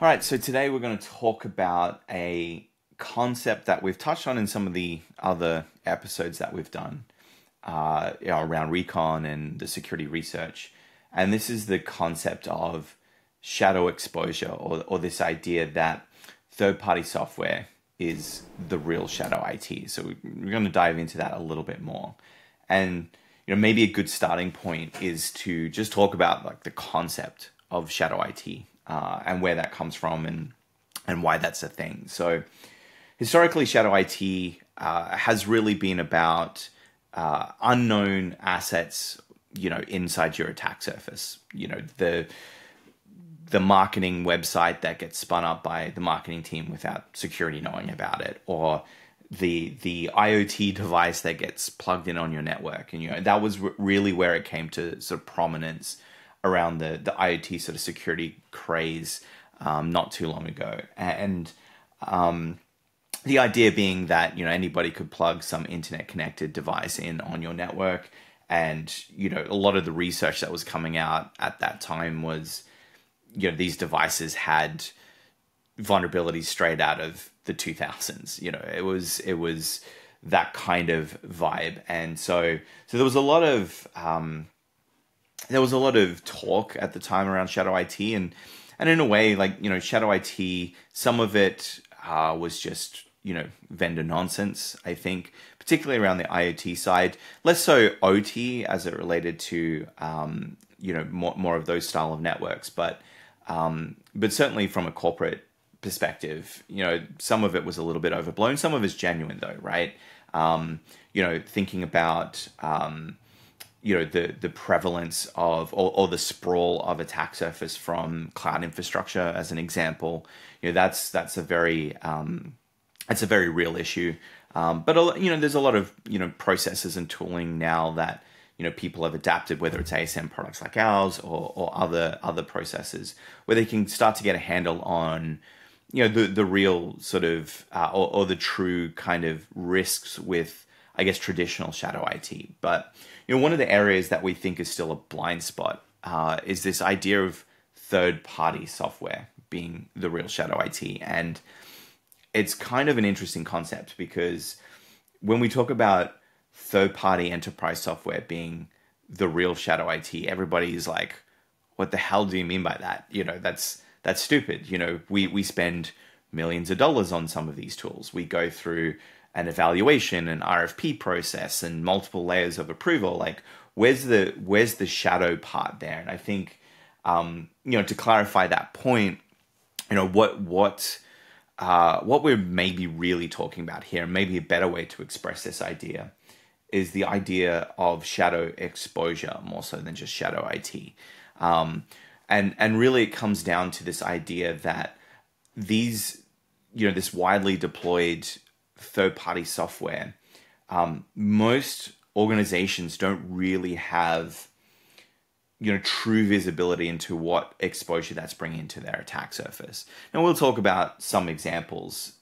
All right, so today we're going to talk about a concept that we've touched on in some of the other episodes that we've done around recon and the security research. And this is the concept of shadow exposure, or this idea that third-party software is the real shadow IT. So we're going to dive into that a little bit more. And maybe a good starting point is to just talk about like the concept of shadow IT. And where that comes from and why that's a thing. So historically, shadow IT has really been about unknown assets, inside your attack surface. The marketing website that gets spun up by the marketing team without security knowing about it, or the IoT device that gets plugged in on your network. And that was really where it came to sort of prominence around the IoT sort of security craze not too long ago. And the idea being that, anybody could plug some internet connected device in on your network. And, a lot of the research that was coming out at that time was, these devices had vulnerabilities straight out of the 2000s. It was that kind of vibe. And so there was a lot of talk at the time around shadow IT, and in a way, like, shadow IT, some of it was just, vendor nonsense, I think, particularly around the IoT side, less so OT as it related to, more of those style of networks. But certainly from a corporate perspective, some of it was a little bit overblown. Some of it's genuine though, right? Thinking about, the prevalence of or the sprawl of attack surface from cloud infrastructure as an example, that's a very real issue. But there's a lot of processes and tooling now that people have adapted, whether it's ASM products like ours or other processes, where they can start to get a handle on the real sort of or the true kind of risks with, I guess, traditional shadow IT. But one of the areas that we think is still a blind spot is this idea of third-party software being the real shadow IT. And it's kind of an interesting concept, because when we talk about third-party enterprise software being the real shadow IT, everybody's like, what the hell do you mean by that? That's stupid. We spend millions of dollars on some of these tools. We go through an evaluation, an RFP process, and multiple layers of approval. Like, where's the shadow part there? And I think, to clarify that point, what we're maybe really talking about here, and maybe a better way to express this idea, is the idea of shadow exposure more so than just shadow IT. And really it comes down to this idea that these, this widely deployed third-party software, most organizations don't really have, true visibility into what exposure that's bringing to their attack surface. Now, we'll talk about some examples,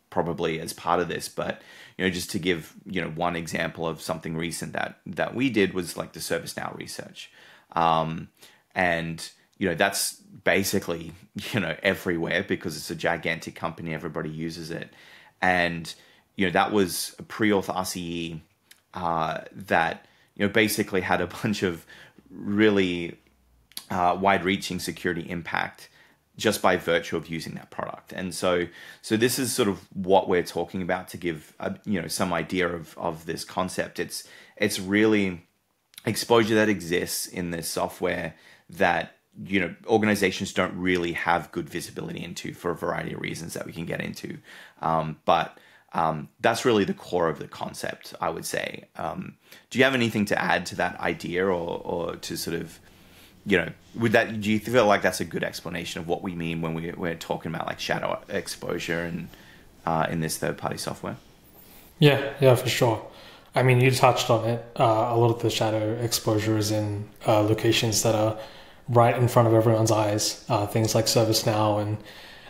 probably as part of this, but, just to give, one example of something recent that we did was like the ServiceNow research. And, that's basically, everywhere, because it's a gigantic company. Everybody uses it. And, that was a pre-auth RCE that, basically had a bunch of really wide-reaching security impact just by virtue of using that product. And so this is sort of what we're talking about to give, some idea of this concept. It's really exposure that exists in this software that, organizations don't really have good visibility into for a variety of reasons that we can get into. But that's really the core of the concept, I would say. Do you have anything to add to that idea, or to sort of, do you feel like that's a good explanation of what we mean when we're talking about like shadow exposure and in this third-party software? Yeah, for sure. I mean, you touched on it. A lot of the shadow exposure is in locations that are right in front of everyone's eyes. Things like ServiceNow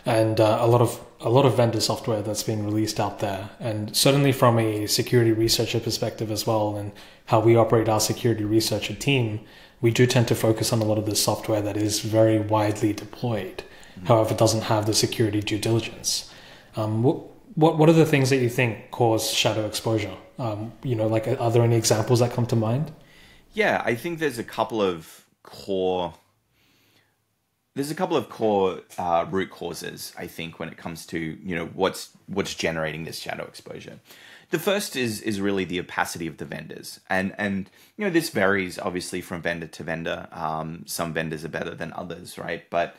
and a lot of vendor software that's been released out there. And certainly from a security researcher perspective as well, and how we operate our security researcher team, we do tend to focus on a lot of the software that is very widely deployed, however, doesn't have the security due diligence. What are the things that you think cause shadow exposure? Like, are there any examples that come to mind? Yeah, I think there's a couple of core root causes, I think, when it comes to, what's generating this shadow exposure. The first is really the opacity of the vendors, and this varies obviously from vendor to vendor. Some vendors are better than others, right? But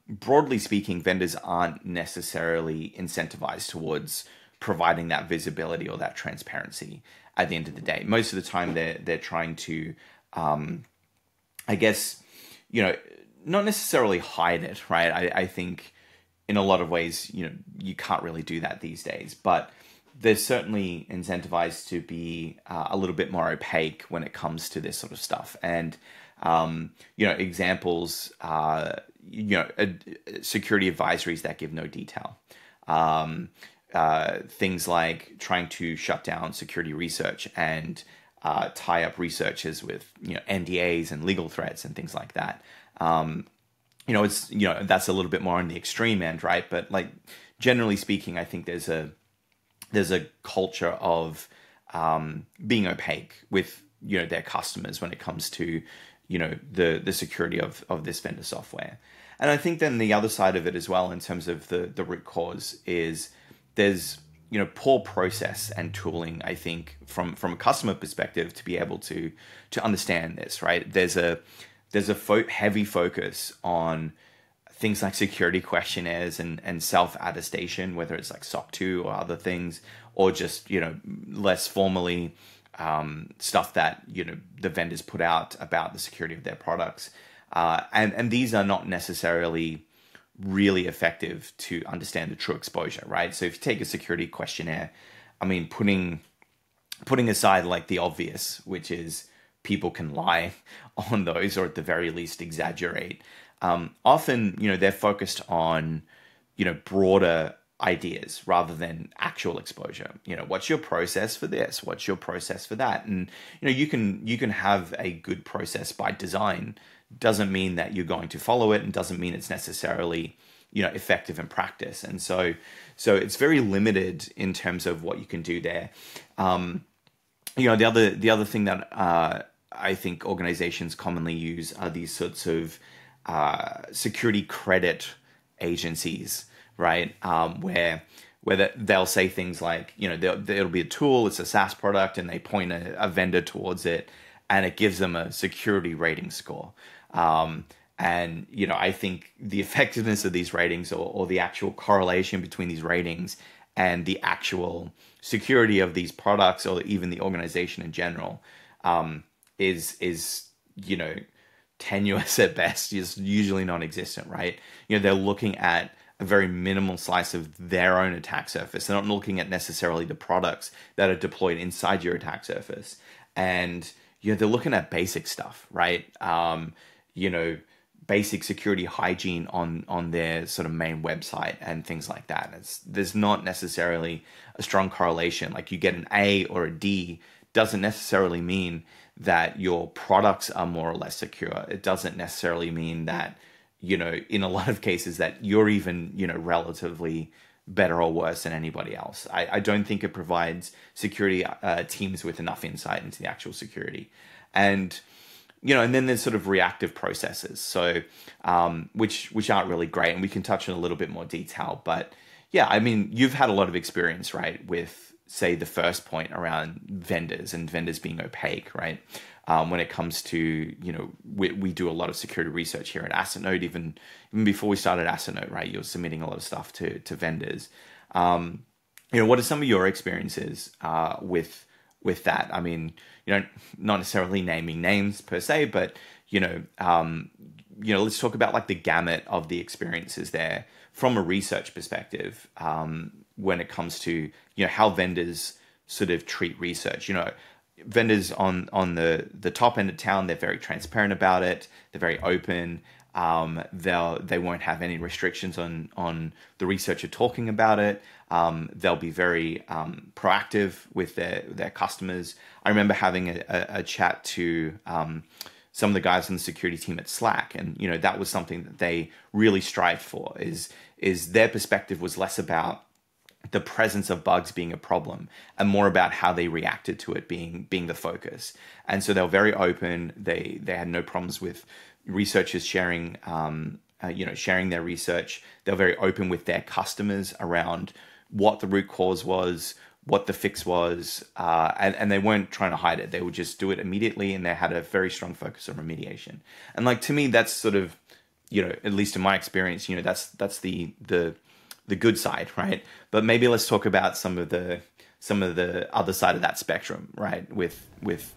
broadly speaking, vendors aren't necessarily incentivized towards providing that visibility or that transparency at the end of the day. Most of the time, they're trying to, I guess, not necessarily hide it, right? I think in a lot of ways, you can't really do that these days, but they're certainly incentivized to be a little bit more opaque when it comes to this sort of stuff. And, examples, security advisories that give no detail. Things like trying to shut down security research and tie up researchers with, NDAs and legal threats and things like that. It's, that's a little bit more on the extreme end, right? But like, generally speaking, I think there's a culture of being opaque with their customers when it comes to the security of this vendor software. And I think then the other side of it as well, in terms of the root cause, is there's poor process and tooling, I think, from a customer perspective, to be able to understand this, right? There's a heavy focus on things like security questionnaires and self-attestation, whether it's like SOC 2 or other things, or just, less formally stuff that, the vendors put out about the security of their products. And these are not necessarily really effective to understand the true exposure, right? So if you take a security questionnaire, I mean, putting aside like the obvious, which is people can lie on those, or at the very least exaggerate. Often, they're focused on, broader ideas rather than actual exposure. What's your process for this? What's your process for that? And, you can have a good process by design. Doesn't mean that you're going to follow it, and doesn't mean it's necessarily, effective in practice. And so it's very limited in terms of what you can do there. The other thing that I think organizations commonly use are these sorts of security credit agencies, right? Where they'll say things like, it'll be a tool, it's a SaaS product, and they point a vendor towards it, and it gives them a security rating score. And I think the effectiveness of these ratings, or the actual correlation between these ratings and the actual security of these products, or even the organization in general, is tenuous at best, is usually non-existent, right? They're looking at a very minimal slice of their own attack surface. They're not looking at necessarily the products that are deployed inside your attack surface. And, they're looking at basic stuff, right? Basic security hygiene on their sort of main website and things like that. There's not necessarily a strong correlation. Like, you get an A or a D doesn't necessarily mean that your products are more or less secure. It doesn't necessarily mean that, in a lot of cases, that you're even, relatively better or worse than anybody else. I don't think it provides security teams with enough insight into the actual security. And, and then there's sort of reactive processes, so which aren't really great, and we can touch on a little bit more detail. But yeah, I mean, you've had a lot of experience, right, with, say, the first point around vendors and vendors being opaque, right? When it comes to, we do a lot of security research here at AssetNode. Even before we started AssetNode, right, you're submitting a lot of stuff to vendors. What are some of your experiences with that? I mean, not necessarily naming names per se, but let's talk about like the gamut of the experiences there from a research perspective, when it comes to how vendors sort of treat research. Vendors on the top end of town, they're very transparent about it. They're very open. They won't have any restrictions on the researcher talking about it. They'll be very proactive with their customers. I remember having a chat to some of the guys on the security team at Slack, and that was something that they really strived for. Is their perspective was less about the presence of bugs being a problem and more about how they reacted to it being the focus. And so they were very open. They had no problems with researchers sharing sharing their research. They were very open with their customers around what the root cause was, what the fix was, and they weren't trying to hide it. They would just do it immediately, and they had a very strong focus on remediation. And like, to me, that's sort of, at least in my experience, that's the good side, right? But maybe let's talk about some of the other side of that spectrum, right? With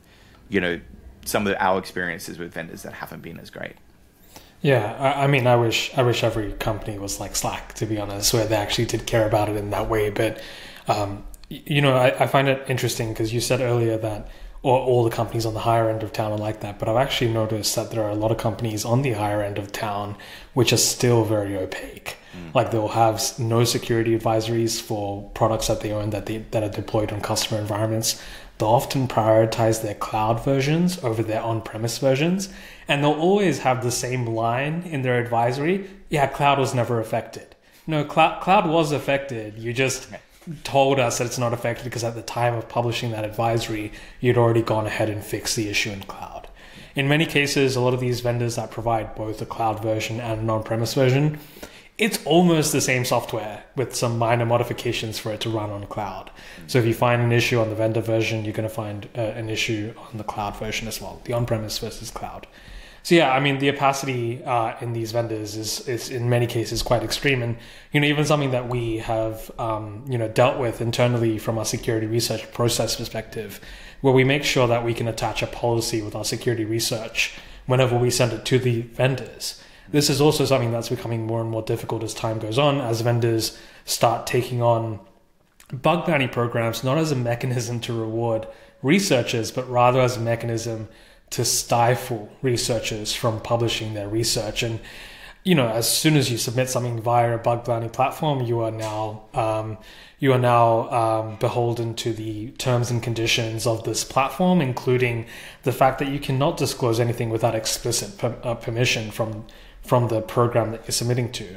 some of our experiences with vendors that haven't been as great. Yeah, I mean, I wish every company was like Slack, to be honest, where they actually did care about it in that way. But I find it interesting because you said earlier that all the companies on the higher end of town are like that, but I've actually noticed that there are a lot of companies on the higher end of town which are still very opaque. Like, they'll have no security advisories for products that they own that are deployed on customer environments. They'll often prioritize their cloud versions over their on-premise versions, and they'll always have the same line in their advisory. Yeah, cloud was never affected. No, cloud was affected. You just told us that it's not affected because at the time of publishing that advisory, you'd already gone ahead and fixed the issue in cloud. In many cases, a lot of these vendors that provide both a cloud version and an on-premise version, it's almost the same software with some minor modifications for it to run on cloud. So if you find an issue on the vendor version, you're going to find an issue on the cloud version as well, the on-premise versus cloud. So yeah, I mean, the opacity in these vendors is in many cases quite extreme. And, even something that we have, dealt with internally from our security research process perspective, where we make sure that we can attach a policy with our security research whenever we send it to the vendors. This is also something that's becoming more and more difficult as time goes on, as vendors start taking on bug bounty programs, not as a mechanism to reward researchers, but rather as a mechanism to stifle researchers from publishing their research. And, as soon as you submit something via a bug bounty platform, you are now beholden to the terms and conditions of this platform, including the fact that you cannot disclose anything without explicit permission from the program that you're submitting to.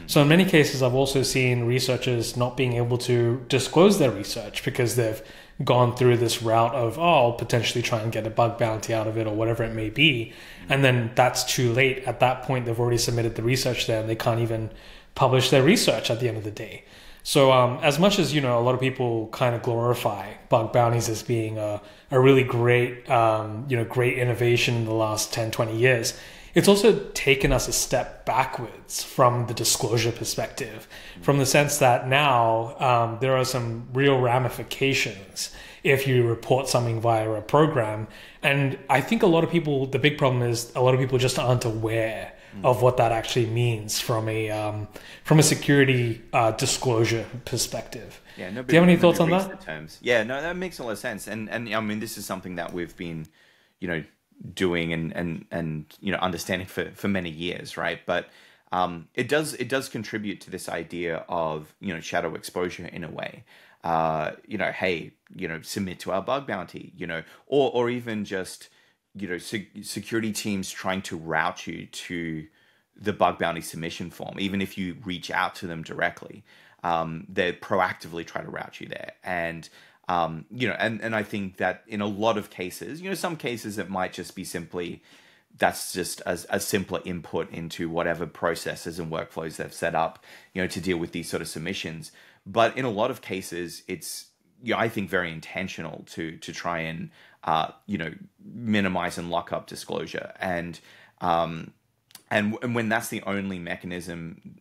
So in many cases, I've also seen researchers not being able to disclose their research because they've gone through this route of, I'll potentially try and get a bug bounty out of it or whatever it may be. And then that's too late. At that point, they've already submitted the research there and they can't even publish their research at the end of the day. So as much as, a lot of people kind of glorify bug bounties as being a really great, great innovation in the last 10, 20 years, it's also taken us a step backwards from the disclosure perspective, from the sense that now there are some real ramifications if you report something via a program. And I think a lot of people, the big problem is a lot of people just aren't aware of what that actually means from a security disclosure perspective. Yeah, do you have any thoughts on that? Yeah, no, that makes a lot of sense. And I mean, this is something that we've been, doing and understanding for many years, right? But it does contribute to this idea of shadow exposure in a way. Hey, submit to our bug bounty, or even just security teams trying to route you to the bug bounty submission form, even if you reach out to them directly. They proactively try to route you there, and and I think that in a lot of cases, some cases it might just be simply that's just a simpler input into whatever processes and workflows they've set up, to deal with these sort of submissions. But in a lot of cases, it's I think very intentional to try and minimize and lock up disclosure, and when that's the only mechanism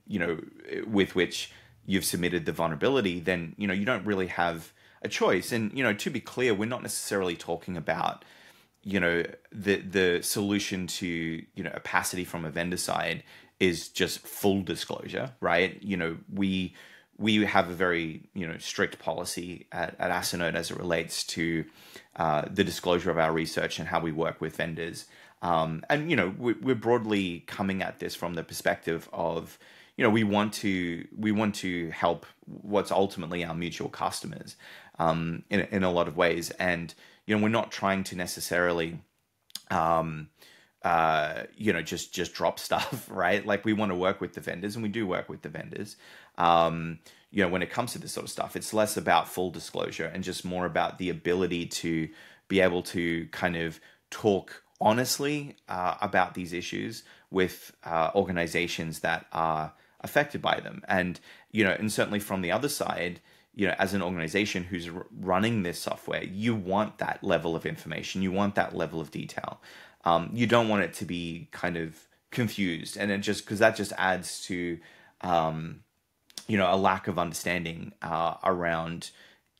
with which you've submitted the vulnerability, then you don't really have a choice. And to be clear, we're not necessarily talking about the solution to opacity from a vendor side is just full disclosure, right? We have a very strict policy at Acinode as it relates to the disclosure of our research and how we work with vendors. And we're broadly coming at this from the perspective of we want to help what's ultimately our mutual customers in a lot of ways, and we're not trying to necessarily just drop stuff, right? Like we want to work with the vendors, and we do work with the vendors. When it comes to this sort of stuff, it's less about full disclosure and just more about the ability to be able to kind of talk honestly about these issues with organizations that are affected by them. And certainly from the other side, as an organization who's running this software, you want that level of information. You want that level of detail. You don't want it to be kind of confused, and because that just adds to, a lack of understanding around,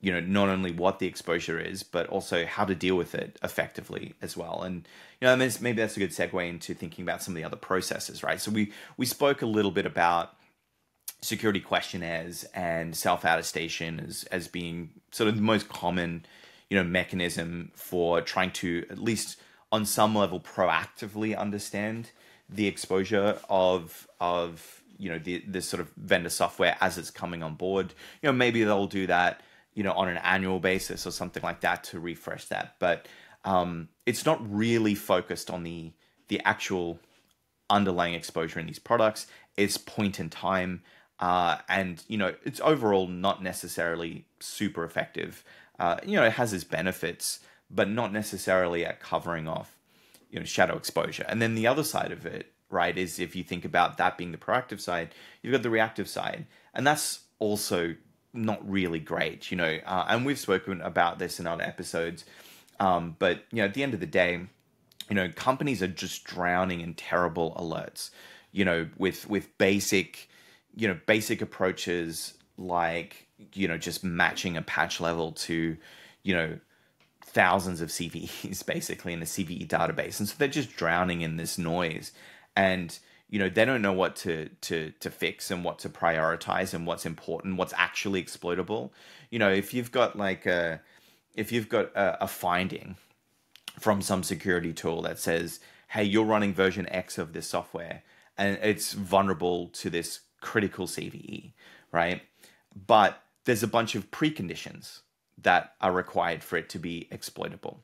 not only what the exposure is, but also how to deal with it effectively as well. And maybe that's a good segue into thinking about some of the other processes, right? So we spoke a little bit about security questionnaires and self-attestation as being sort of the most common, mechanism for trying to, at least on some level, proactively understand the exposure of this sort of vendor software as it's coming on board. Maybe they'll do that, on an annual basis or something like that to refresh that. But it's not really focused on the actual underlying exposure in these products. It's point in time. And it's overall not necessarily super effective. It has its benefits, but not necessarily at covering off, shadow exposure. And then the other side of it, right, is if you think about that being the proactive side, you've got the reactive side, and that's also not really great, and we've spoken about this in other episodes. But at the end of the day, companies are just drowning in terrible alerts, with basic approaches like, just matching a patch level to, thousands of CVEs basically in a CVE database. And so they're just drowning in this noise, and, they don't know what to fix and what to prioritize and what's important, what's actually exploitable. If you've got a finding from some security tool that says, hey, you're running version X of this software and it's vulnerable to this critical CVE, right? But there's a bunch of preconditions that are required for it to be exploitable.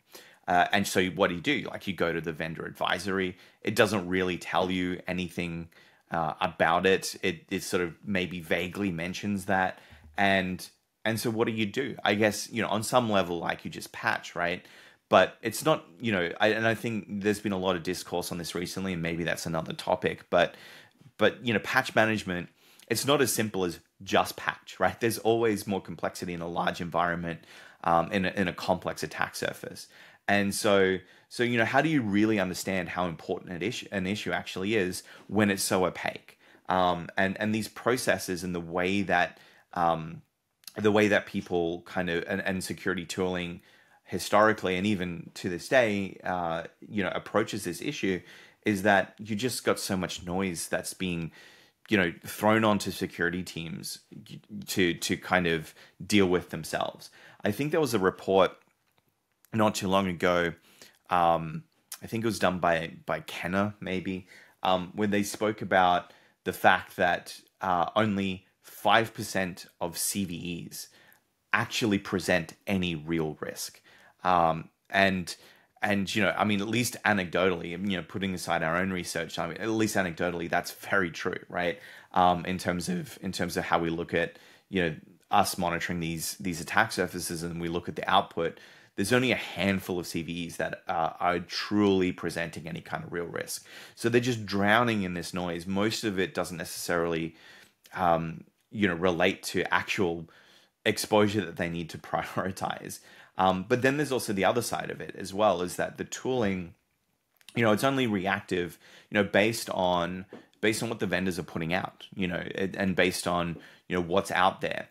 And so what do? Like, you go to the vendor advisory. It doesn't really tell you anything about it. It sort of maybe vaguely mentions that. And so what do? I guess, on some level, like, you just patch, right? But it's not, I think there's been a lot of discourse on this recently, and maybe that's another topic. But patch management, it's not as simple as just patch, right? There's always more complexity in a large environment, in a complex attack surface. And so how do you really understand how important an issue actually is when it's so opaque? And these processes and the way that people kind of, and security tooling historically, and even to this day, approaches this issue, is that you just got so much noise that's being, thrown onto security teams to kind of deal with themselves. I think there was a report not too long ago. I think it was done by Kenner, maybe, where they spoke about the fact that only 5% of CVEs actually present any real risk. And I mean, at least anecdotally, putting aside our own research, I mean, at least anecdotally, that's very true, right? In terms of how we look at, us monitoring these attack surfaces, and we look at the output, there's only a handful of CVEs that are truly presenting any kind of real risk. So they're just drowning in this noise. Most of it doesn't necessarily, relate to actual exposure that they need to prioritize. But then there's also the other side of it as well, is that the tooling, it's only reactive, based on what the vendors are putting out, and based on, what's out there.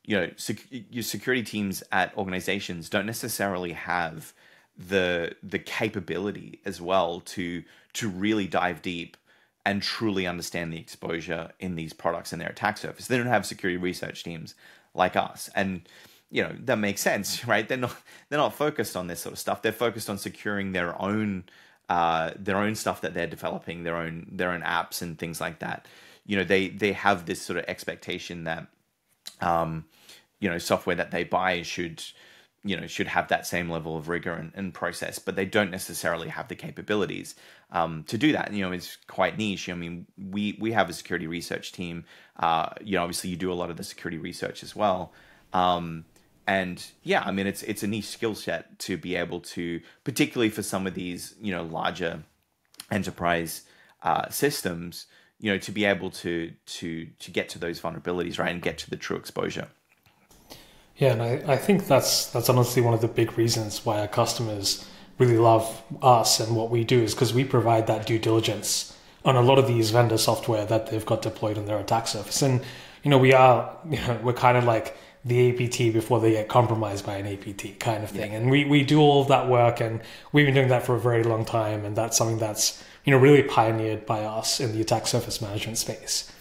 Your security teams at organizations don't necessarily have the capability as well to really dive deep and truly understand the exposure in these products and their attack surface. They don't have security research teams like us, and that makes sense, right? They're not focused on this sort of stuff. They're focused on securing their own stuff that they're developing, their own apps and things like that. They have this sort of expectation that software that they buy should should have that same level of rigor and process, but they don't necessarily have the capabilities to do that. It's quite niche. I mean, we have a security research team. Obviously you do a lot of the security research as well. And yeah, I mean, it's a niche skill set to be able to, particularly for some of these, larger enterprise systems, to be able to get to those vulnerabilities, right, and get to the true exposure. Yeah, and I think that's honestly one of the big reasons why our customers really love us and what we do, is because we provide that due diligence on a lot of these vendor software that they've got deployed on their attack surface. And we're kind of like the APT before they get compromised by an APT kind of thing. Yeah. And we do all of that work, and we've been doing that for a very long time, and that's something that's really pioneered by us in the attack surface management space.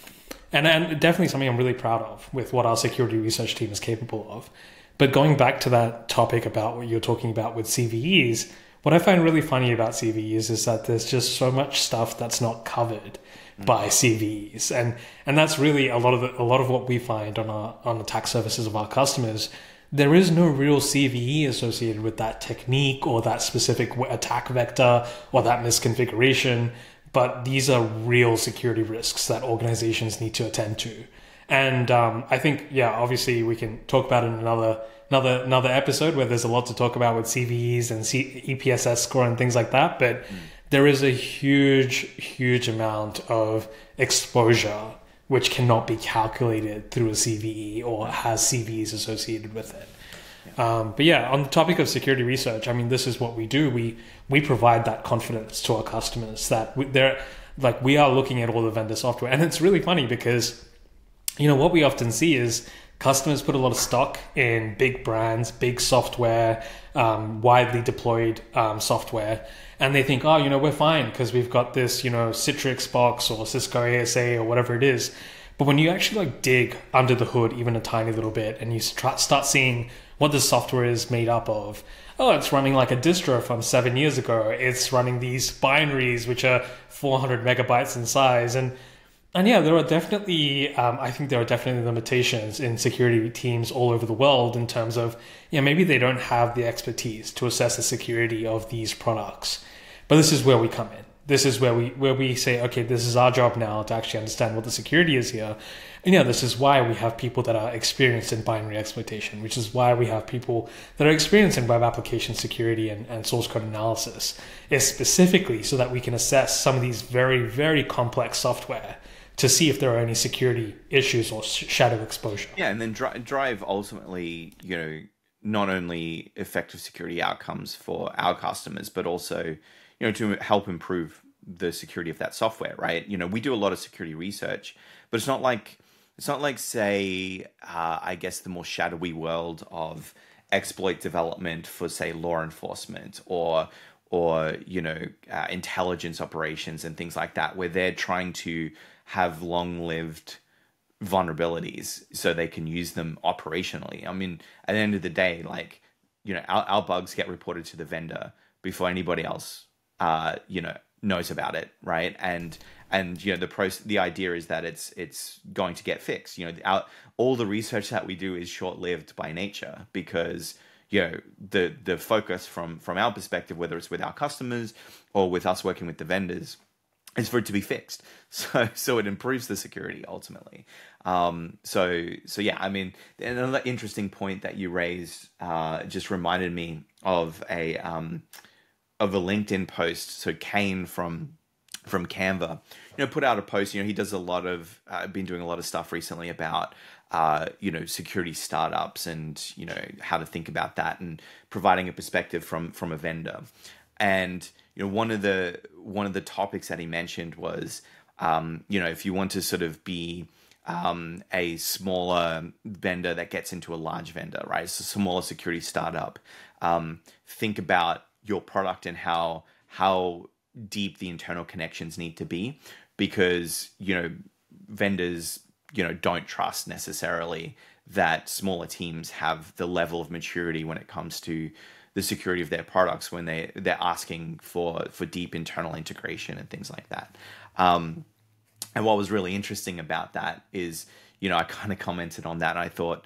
And definitely something I'm really proud of with what our security research team is capable of. But going back to that topic about what you're talking about with CVEs, what I find really funny about CVEs is that there's just so much stuff that's not covered by CVEs. And that's really a lot of what we find on attack surfaces of our customers. There is no real CVE associated with that technique or that specific attack vector or that misconfiguration. But these are real security risks that organizations need to attend to. And I think, obviously we can talk about it in another episode where there's a lot to talk about with CVEs and EPSS score and things like that. But there is a huge amount of exposure which cannot be calculated through a CVE or has CVEs associated with it. But on the topic of security research, I mean, this is what we do. We provide that confidence to our customers that we are looking at all the vendor software. And it's really funny because, what we often see is customers put a lot of stock in big brands, big software, widely deployed software. And they think, we're fine because we've got this, Citrix box or Cisco ASA or whatever it is. But when you actually dig under the hood even a tiny little bit and you start seeing what the software is made up of, it's running like a distro from 7 years ago. It's running these binaries which are 400 megabytes in size. And there are definitely, I think there are definitely limitations in security teams all over the world in terms of, maybe they don't have the expertise to assess the security of these products. But this is where we come in. This is where we say, okay, this is our job now to actually understand what the security is here. And this is why we have people that are experienced in binary exploitation, which is why we have people that are experienced in web application security and source code analysis, is specifically so that we can assess some of these very, very complex software to see if there are any security issues or shadow exposure. Yeah, and then drive ultimately, not only effective security outcomes for our customers, but also, to help improve the security of that software, right? We do a lot of security research, but it's not like, say, I guess the more shadowy world of exploit development for, say, law enforcement or intelligence operations and things like that, where they're trying to have long-lived vulnerabilities so they can use them operationally. I mean, at the end of the day, our bugs get reported to the vendor before anybody else knows about it, right? And the idea is that it's going to get fixed. All the research that we do is short-lived by nature because the focus from our perspective, whether it's with our customers or with us working with the vendors, is for it to be fixed. So it improves the security ultimately. I mean, another interesting point that you raised just reminded me of a LinkedIn post. So Kane from Canva, put out a post. He does a lot of been doing a lot of stuff recently about security startups and how to think about that and providing a perspective from a vendor. And one of the topics that he mentioned was if you want to sort of be a smaller vendor that gets into a large vendor, right? It's a smaller security startup. Think about your product and how deep the internal connections need to be, because vendors don't trust necessarily that smaller teams have the level of maturity when it comes to the security of their products when they're asking for deep internal integration and things like that. And what was really interesting about that is, I kind of commented on that and I thought,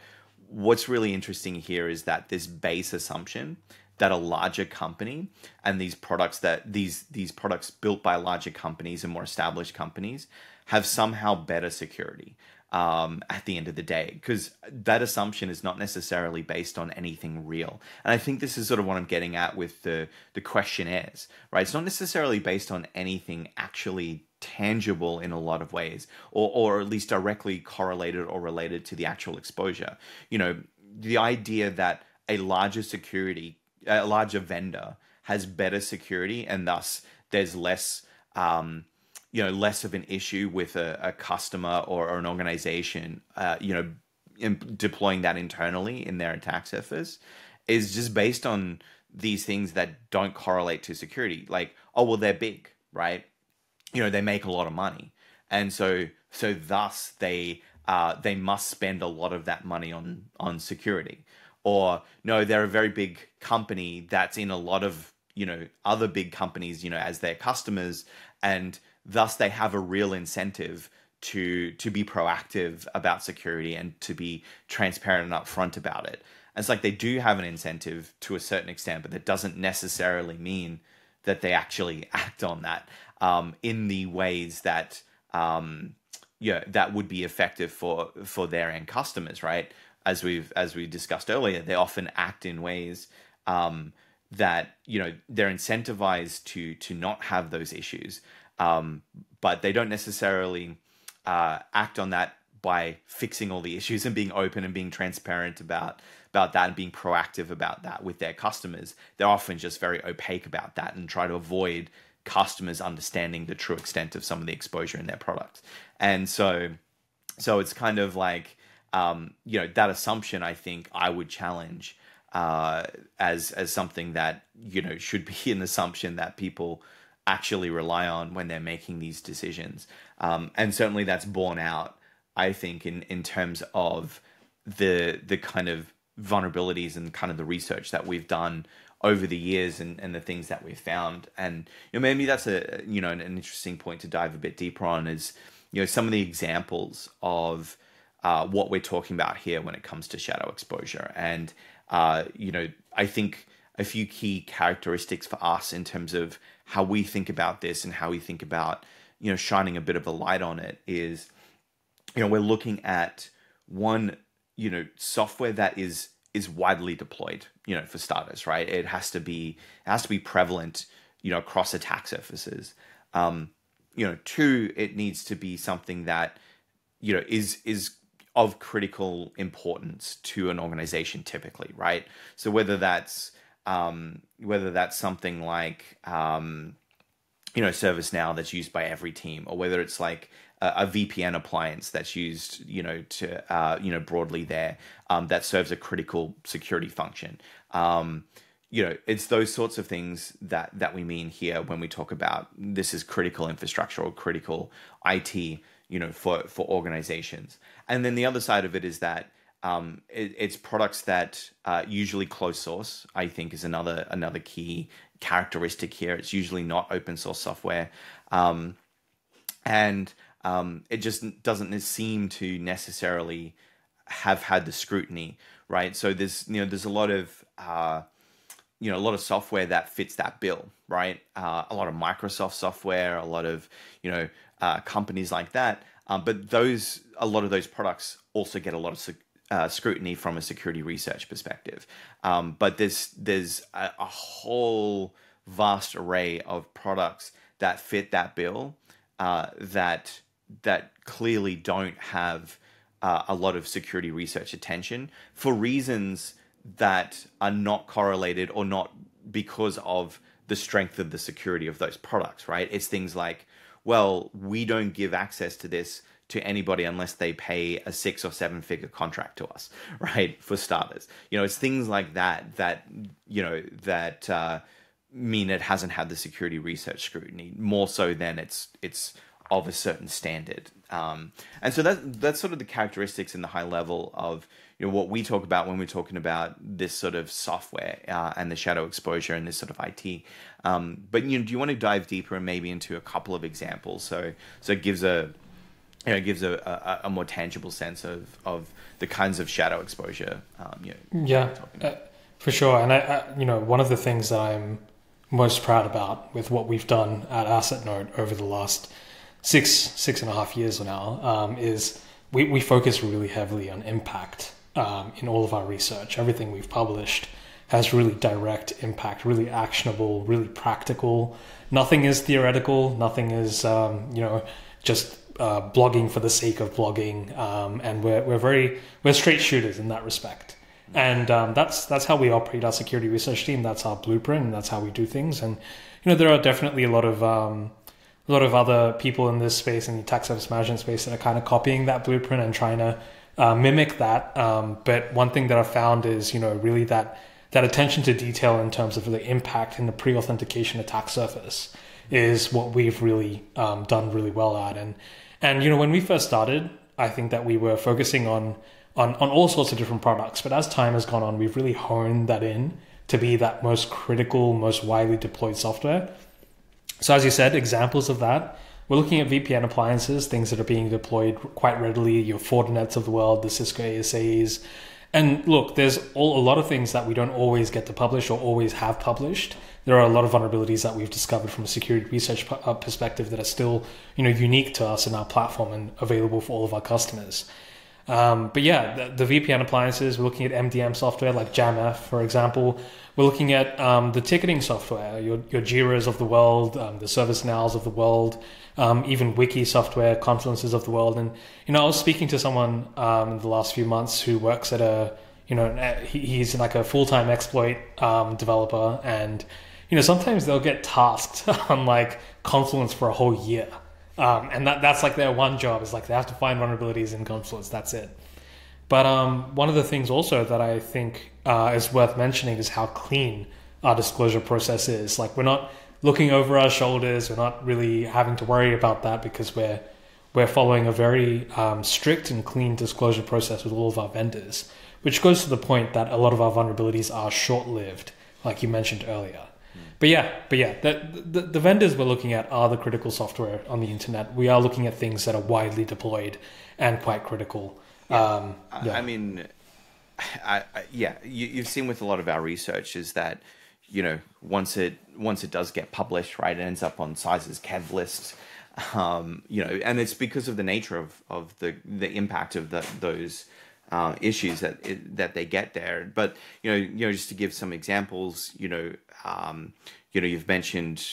what's really interesting here is that this base assumption that a larger company and these products that these products built by larger companies and more established companies have somehow better security at the end of the day, because that assumption is not necessarily based on anything real. And I think this is sort of what I'm getting at with the questionnaires, right? It's not necessarily based on anything actually tangible in a lot of ways, or at least directly correlated or related to the actual exposure. You know, the idea that a larger vendor has better security, and thus there's less less of an issue with a customer or an organization deploying that internally in their attack surface, is just based on these things that don't correlate to security. Like, oh well, they're big, right? They make a lot of money, and so thus they must spend a lot of that money on security. Or no, they're a very big company that's in a lot of other big companies as their customers, and thus they have a real incentive to be proactive about security and to be transparent and upfront about it. And it's like they do have an incentive to a certain extent, but that doesn't necessarily mean that they actually act on that in the ways that that would be effective for their end customers, right? As we discussed earlier, they often act in ways that they're incentivized to not have those issues, but they don't necessarily act on that by fixing all the issues and being open and being transparent about that and being proactive about that with their customers. They're often just very opaque about that and try to avoid customers understanding the true extent of some of the exposure in their products. And so it's kind of like, that assumption, I think I would challenge as something that, should be an assumption that people actually rely on when they're making these decisions. And certainly that's borne out, I think, in terms of the kind of vulnerabilities and kind of the research that we've done over the years and the things that we've found. And maybe that's an interesting point to dive a bit deeper on is some of the examples of what we're talking about here when it comes to shadow exposure. And I think a few key characteristics for us in terms of how we think about this and how we think about shining a bit of a light on it is we're looking at one software that is widely deployed, for starters, right? It has to be prevalent, across attack surfaces. Two, it needs to be something that, is of critical importance to an organization typically, right? So whether that's something like, ServiceNow that's used by every team, or whether it's like a VPN appliance that's used, to broadly there, that serves a critical security function. It's those sorts of things that we mean here when we talk about this is critical infrastructure or critical IT, for organizations. And then the other side of it is that it's products that usually closed source, I think, is another key characteristic here. It's usually not open source software. And it just doesn't seem to necessarily have had the scrutiny, right? So there's a lot of software that fits that bill, right? A lot of Microsoft software, a lot of companies like that. But a lot of those products also get a lot of scrutiny from a security research perspective. But there's a whole vast array of products that fit that bill that clearly don't have a lot of security research attention for reasons that are not correlated or not because of the strength of the security of those products, right? It's things like, well, we don't give access to this to anybody unless they pay a 6 or 7 figure contract to us, right? For starters, it's things like that mean it hasn't had the security research scrutiny more so than it's of a certain standard. And so that's sort of the characteristics in the high level of what we talk about when we're talking about this sort of software and the shadow exposure and this sort of IT. But do you want to dive deeper and maybe into a couple of examples so it gives a it gives a more tangible sense of the kinds of shadow exposure. Yeah, for sure. And one of the things that I'm most proud about with what we've done at AssetNode over the last 6.5 years now, is we focus really heavily on impact in all of our research. Everything we've published has really direct impact, really actionable, really practical. Nothing is theoretical. Nothing is just blogging for the sake of blogging. And we're straight shooters in that respect. And that's how we operate our security research team. That's our blueprint, and that's how we do things. And there are definitely a lot of other people in this space, in the attack surface management space, that are kind of copying that blueprint and trying to mimic that. But one thing that I've found is really that attention to detail in terms of the impact in the pre-authentication attack surface is what we've really done really well at. And when we first started, I think that we were focusing on all sorts of different products. But as time has gone on, we've really honed that in to be that most critical, most widely deployed software. So as you said, examples of that, we're looking at VPN appliances, things that are being deployed quite readily, your Fortinets of the world, the Cisco ASAs. And look, there's a lot of things that we don't always get to publish or always have published. There are a lot of vulnerabilities that we've discovered from a security research perspective that are still unique to us in our platform and available for all of our customers. But yeah, the VPN appliances, we're looking at MDM software like JAMF, for example. We're looking at the ticketing software, your Jiras of the world, the ServiceNows of the world, even Wiki software, Confluences of the world. And, I was speaking to someone in the last few months who works at he's like a full-time exploit developer. And, sometimes they'll get tasked on like Confluence for a whole year. And that's like their one job, is like they have to find vulnerabilities in Confluence. That's it. But one of the things also that I think is worth mentioning is how clean our disclosure process is. Like, we're not looking over our shoulders. We're not really having to worry about that, because we're following a very strict and clean disclosure process with all of our vendors, which goes to the point that a lot of our vulnerabilities are short-lived, like you mentioned earlier. But yeah, the vendors we're looking at are the critical software on the internet. We are looking at things that are widely deployed and quite critical. Yeah. I mean, you've seen with a lot of our research is that, once it does get published, right, it ends up on CISA's Kev list, and it's because of the nature of the impact of those issues that they get there. But just to give some examples, you've mentioned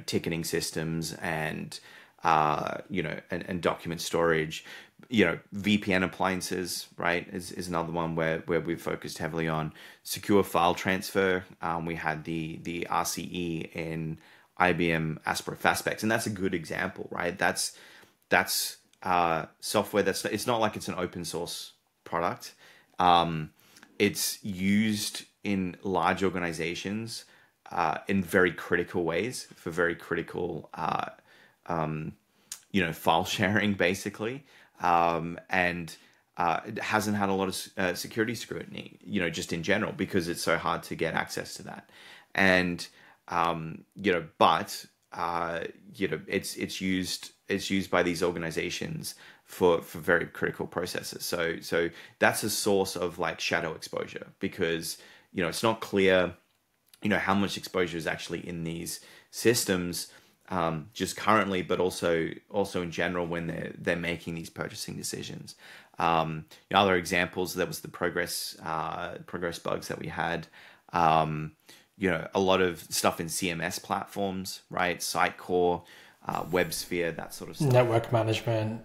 ticketing systems and and document storage. VPN appliances, right, is another one where we've focused heavily on secure file transfer. We had the RCE in IBM ASPR Fastback, and that's a good example, right? That's software it's not like it's an open source product. It's used in large organizations in very critical ways for very critical file sharing, basically, and it hasn't had a lot of security scrutiny, just in general, because it's so hard to get access to that. And it's used by these organizations for very critical processes. So that's a source of like shadow exposure, because it's not clear how much exposure is actually in these systems just currently, but also in general when they're making these purchasing decisions. Other examples, there was the progress bugs that we had. A lot of stuff in CMS platforms, right? Sitecore, WebSphere, that sort of stuff. Network management,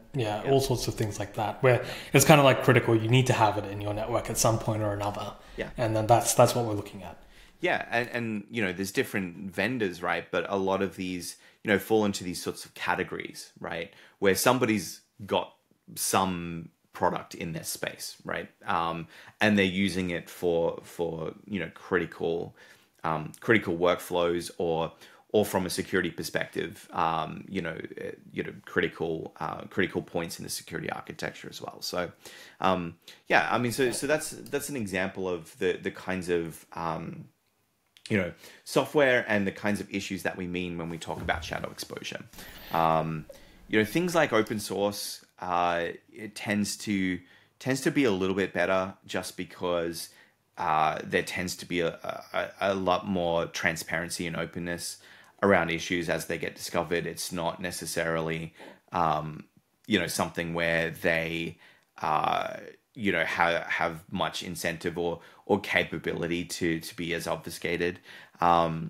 all sorts of things like that, where it's kind of like critical. You need to have it in your network at some point or another. Yeah. And then that's what we're looking at. Yeah, and there's different vendors, right? But a lot of these, fall into these sorts of categories, right? Where somebody's got some product in their space, right? And they're using it for critical workflows or from a security perspective, critical points in the security architecture as well. So, so that's an example of the kinds of software and the kinds of issues that we mean when we talk about shadow exposure. Um, things like open source, it tends to be a little bit better just because there tends to be a lot more transparency and openness around issues as they get discovered. It's not necessarily something where they have much incentive or capability to be as obfuscated. But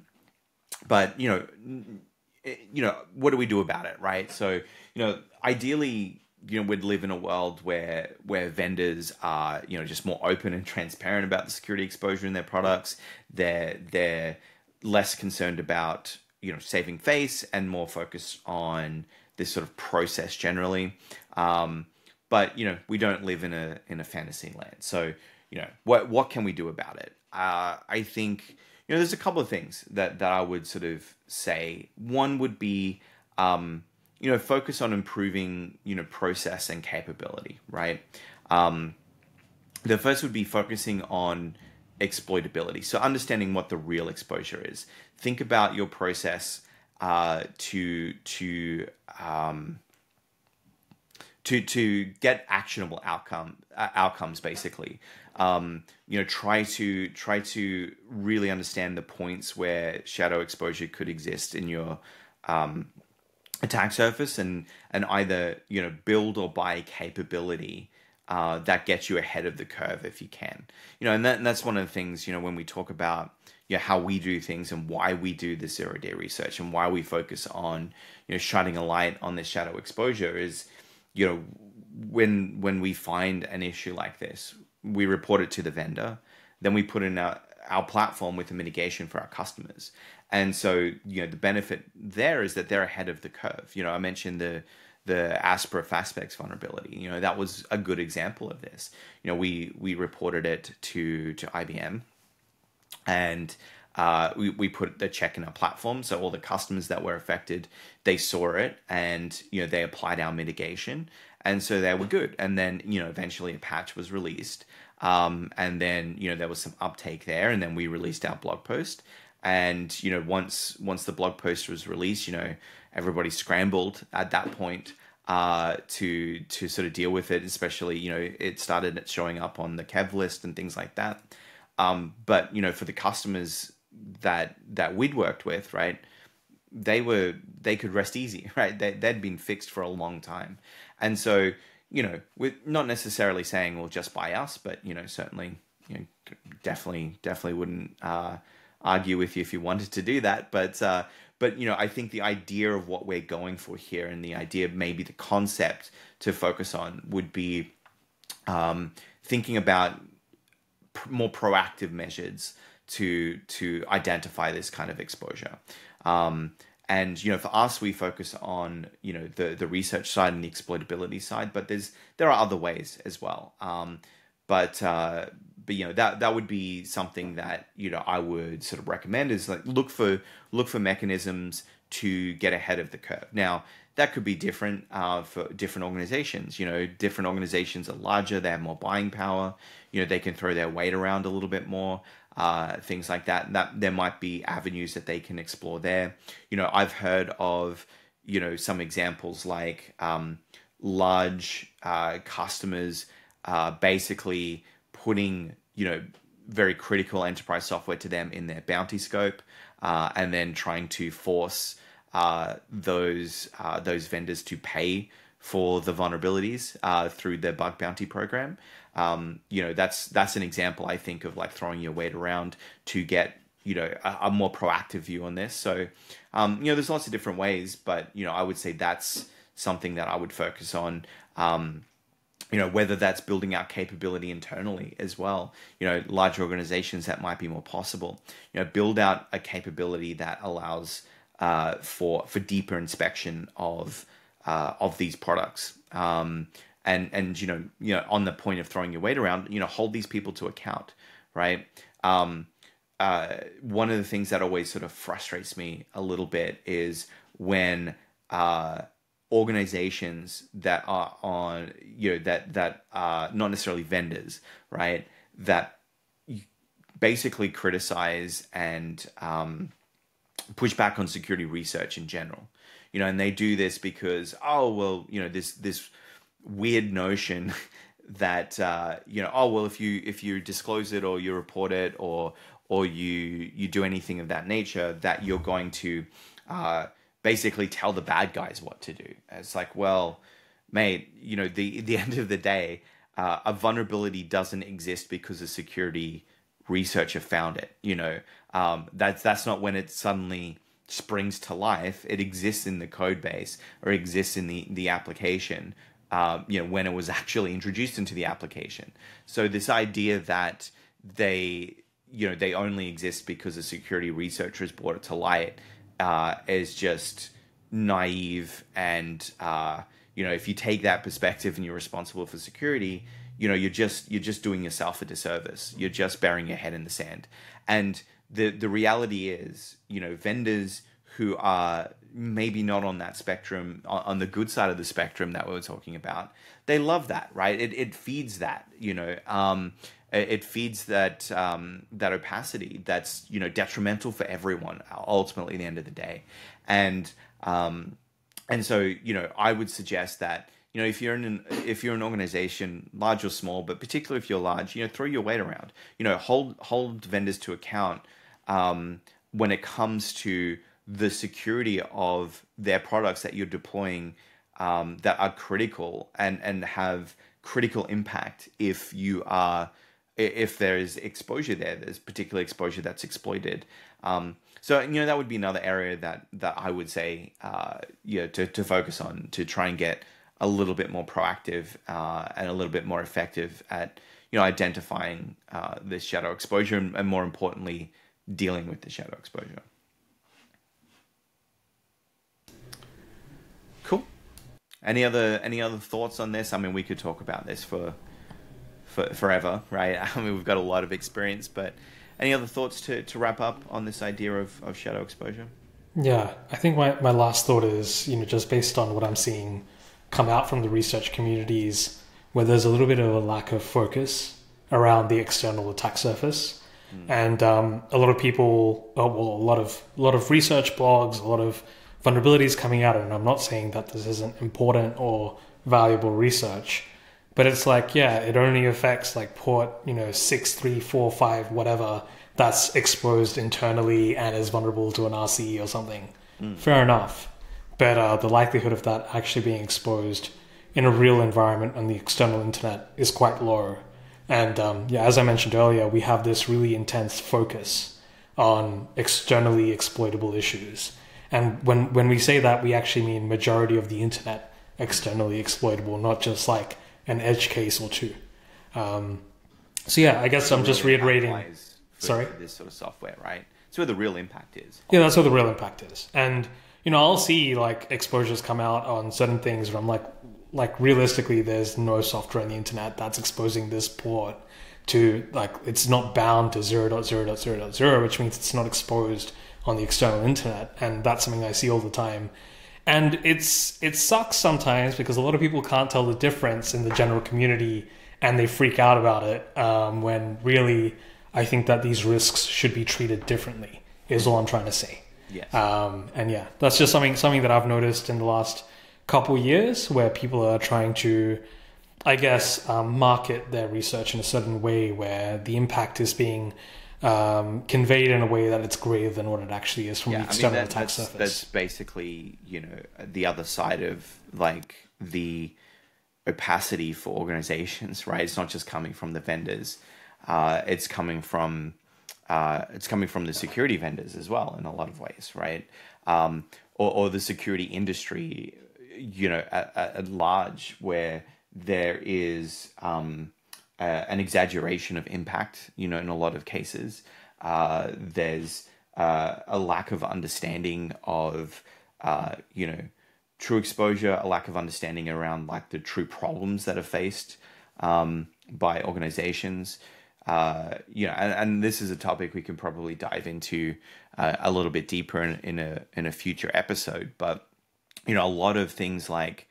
what do we do about it, right? So ideally, we'd live in a world where vendors are just more open and transparent about the security exposure in their products. They're less concerned about saving face and more focused on this sort of process generally. But we don't live in a fantasy land. So what can we do about it? I think there's a couple of things that I would sort of say. One would be focus on improving process and capability, right? The first would be focusing on exploitability. So understanding what the real exposure is. Think about your process to get actionable outcomes basically. Try to really understand the points where shadow exposure could exist in your attack surface, and either build or buy capability that gets you ahead of the curve if you can. And that's one of the things when we talk about how we do things and why we do the 0-day research and why we focus on shining a light on this shadow exposure is when we find an issue like this, we report it to the vendor, then we put in our platform with a mitigation for our customers. And so the benefit there is that they're ahead of the curve. I mentioned the ASPR Fastback vulnerability. That was a good example of this. We reported it to IBM, and we put the check in our platform, so all the customers that were affected, they saw it, and they applied our mitigation, and so they were good. And then eventually a patch was released, and then there was some uptake there, and then we released our blog post. And once the blog post was released, everybody scrambled at that point to sort of deal with it. Especially it started showing up on the Kev list and things like that. But for the customers that we'd worked with, right, they could rest easy, right? They'd been fixed for a long time. And so we're not necessarily saying, well, just by us, but certainly definitely wouldn't argue with you if you wanted to do that. But I think the idea of what we're going for here, and the idea, maybe the concept to focus on, would be thinking about more proactive measures to identify this kind of exposure. And for us, we focus on the research side and the exploitability side, but there are other ways as well. But that would be something that I would sort of recommend, is like look for mechanisms to get ahead of the curve. Now that could be different for different organizations. Different organizations are larger, they have more buying power. They can throw their weight around a little bit more. Things like that. That there might be avenues that they can explore there. I've heard of some examples like large customers basically putting very critical enterprise software to them in their bounty scope, and then trying to force those vendors to pay for the vulnerabilities through their bug bounty program. That's an example, I think, of like throwing your weight around to get a more proactive view on this. So there's lots of different ways, but I would say that's something that I would focus on. Whether that's building out capability internally as well. Large organizations, that might be more possible. Build out a capability that allows for deeper inspection of these products. And on the point of throwing your weight around, hold these people to account, right? One of the things that always sort of frustrates me a little bit is when organizations that are on, that are not necessarily vendors, right, that basically criticize and push back on security research in general. And they do this because, oh, well, this weird notion that, oh, well, if you disclose it or you report it or you do anything of that nature, that you're going to basically tell the bad guys what to do. It's like, well, mate, the end of the day, a vulnerability doesn't exist because a security researcher found it. That's not when it suddenly springs to life. It exists in the code base or exists in the application, when it was actually introduced into the application. So this idea that they only exist because a security researcher has brought it to light is just naive. And if you take that perspective and you're responsible for security, you're just doing yourself a disservice. You're just burying your head in the sand. And the reality is, vendors who are maybe not on that spectrum, on the good side of the spectrum that we were talking about, they love that, right? It feeds that, it feeds that that opacity that's detrimental for everyone ultimately at the end of the day. And so I would suggest that if you're an organization, large or small, but particularly if you're large, throw your weight around. Hold vendors to account when it comes to the security of their products that you're deploying, that are critical and have critical impact. If there is exposure there's particular exposure that's exploited. So that would be another area that I would say to focus on, to try and get a little bit more proactive and a little bit more effective at identifying this shadow exposure and more importantly dealing with the shadow exposure. Cool. Any other thoughts on this? I mean, we could talk about this for forever, right? I mean, we've got a lot of experience, but any other thoughts to wrap up on this idea of shadow exposure? Yeah, I think my last thought is, just based on what I'm seeing come out from the research communities, where there's a little bit of a lack of focus around the external attack surface. And a lot of people, a lot of research blogs, a lot of vulnerabilities coming out, and I'm not saying that this isn't important or valuable research, but it's like, yeah, it only affects like port 6345 whatever that's exposed internally and is vulnerable to an RCE or something. Fair enough. But the likelihood of that actually being exposed in a real environment on the external internet is quite low. And as I mentioned earlier, we have this really intense focus on externally exploitable issues. And when we say that, we actually mean majority of the internet externally exploitable, not just like an edge case or two. So yeah, I guess I'm just reiterating. For this sort of software, right? It's where the real impact is. Yeah, that's where the real impact is. And I'll see like exposures come out on certain things where I'm like realistically, there's no software on the internet that's exposing this port to it's not bound to 0.0.0.0, which means it's not exposed on the external internet. And that's something I see all the time. And it sucks sometimes because a lot of people can't tell the difference in the general community and they freak out about it, when really I think that these risks should be treated differently is all I'm trying to say. Yes. And yeah, that's just something that I've noticed in the last couple years where people are trying to, I guess, market their research in a certain way where the impact is being conveyed in a way that it's greater than what it actually is from the external attack surface. That's basically, the other side of like the opacity for organizations, right? It's not just coming from the vendors. It's coming from the security vendors as well in a lot of ways, right? Or the security industry, at large, where there is an exaggeration of impact, in a lot of cases. There's a lack of understanding of, true exposure, a lack of understanding around like the true problems that are faced by organizations. And this is a topic we can probably dive into a little bit deeper in a future episode. But a lot of things like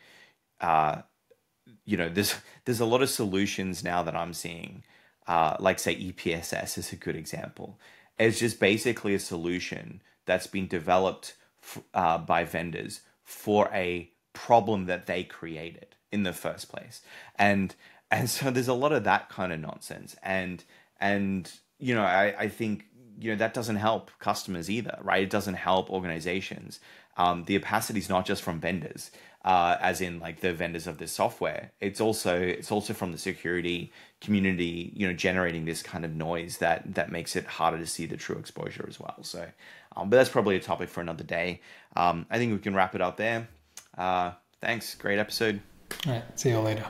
there's a lot of solutions now that I'm seeing like say EPSS is a good example. It's just basically a solution that's been developed by vendors for a problem that they created in the first place, and so there's a lot of that kind of nonsense, and I think that doesn't help customers either, right? It doesn't help organizations. The opacity is not just from vendors, as in like the vendors of this software. It's also from the security community, generating this kind of noise that makes it harder to see the true exposure as well. So, but that's probably a topic for another day. I think we can wrap it up there. Thanks. Great episode. All right. See you later.